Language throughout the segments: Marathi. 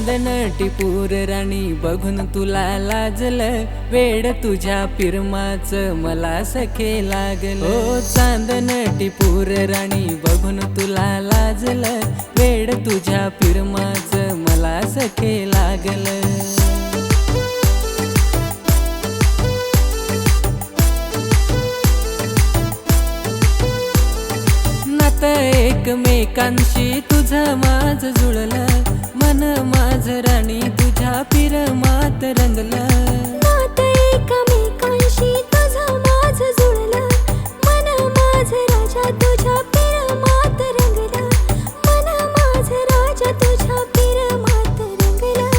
चांदण टिपूर राणी बघून तुला लाजलं, वेड तुझ्या पिरमाच मला सखे लागलं। ओ चांदण टिपूर राणी बघून तुला लाजलं, वेड तुझ्या पिरमाच मला सखे लागलं। एकमेकांशी तुझं माझं जुळलं, मन माझं राणी तुझ्या पिरमात रंगलं। नात एकमेकांशी तुझं माझं जुळलं, मन माझं राजा तुझ्या पिरमात रंगलं, मन माझं राजा तुझ्या पिरमात रंगलं।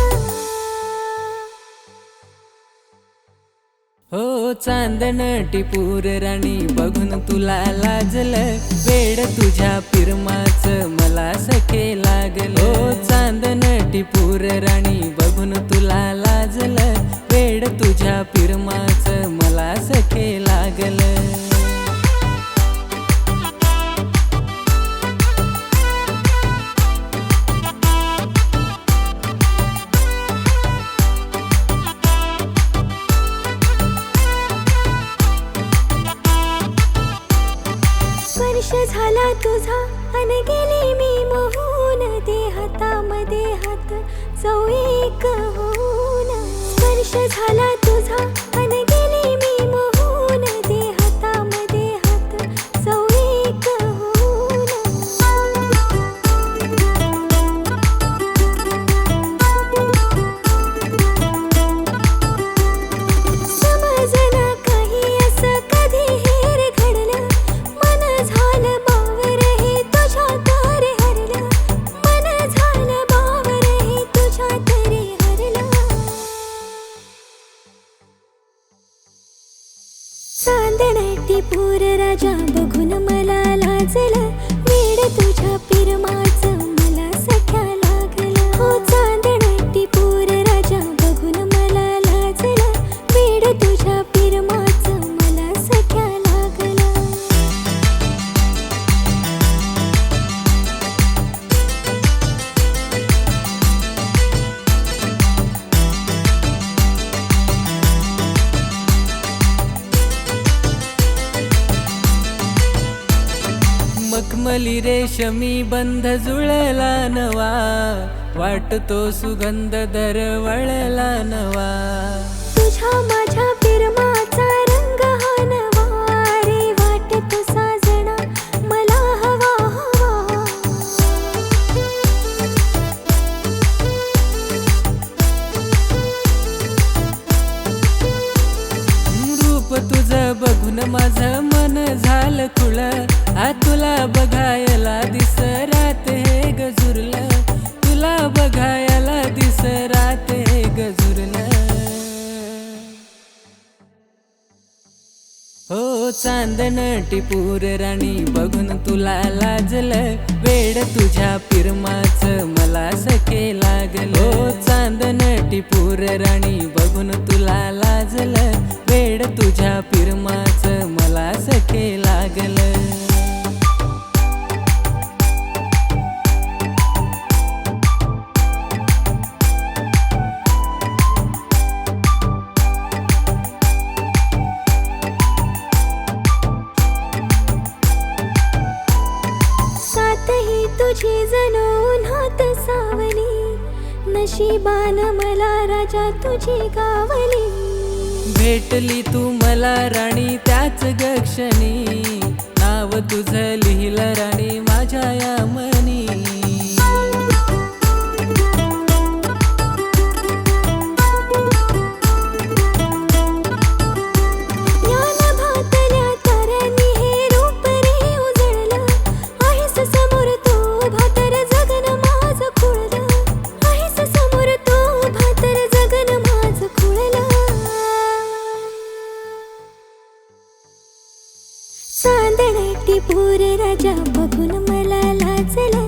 हो चांदण टिपूर राणी बघून तुला लाजलं, वेड तुझ्या पिरमाच मला सखे लागलं। हो चांदण टिपूर राणी बघून तुला लाजलं, वेड तुझ्या पिरमाच मला सखे लागलं। स्पर्श झाला तुझा अन गेली मी मोहून, देहातामध्ये हात जाऊ एक होऊन। स्पर्श झाला तुझा अन गेली मी मोहून, देहातामध्ये हात जाऊ एक होऊन। समजना काही असं कधी हेर घडलं, मन झालं बावर हे तुझ्या तारे हरलं, मन झालं बावर हे तुझ्या तारे हरलं। चांदण टिपूर राजा बघून मला लाजलं, वेड तुझ्या पिरमाच मला सख्या लागलं। हो चांदण टिपूर राजा बघून मला लाजलं, वेड तुझ्या पिरमाच मला सख्या लागलं। मखमली रेशमी बंध जुळला नवा, वाटतो सुगंध दरवळला नवा। तुझ्या माझ्या पिरमाचा रंग हा नवा रे, वाटतो साजना मला हवा हवा। रूप तुझं बघून माझं मन झालं खुळ, आ तुला बघायला दिस रात हे गजुरलं, तुला बघायला दिस रात हे गजुरलं। हो चांदण टिपूर राणी बघून तुला लाजलं, वेड तुझ्या पिरमाच मला सखे लागलं। हो चांदण टिपूर राणी बघून तुला लाजलं, वेड तुझ्या पिरमाच मला सखे लागलं। सातही तुझी जणू उन्हात सावली, नशिबान मला राजा तुझी गावली। भेटली तू मला राणी त्याच गक्षणी, नाव तुझं लिहिलं राणी माझ्या या मनी। या नभातल्या ताऱ्यांनी हे रूप रे उजळलं, आहेस समोर तू उभा तर जगन माझं खुळलं, आहेस समोर तू उभा तर जगन माझं खुळलं। चांदण टिपूर राजा बघून मला लाजलं,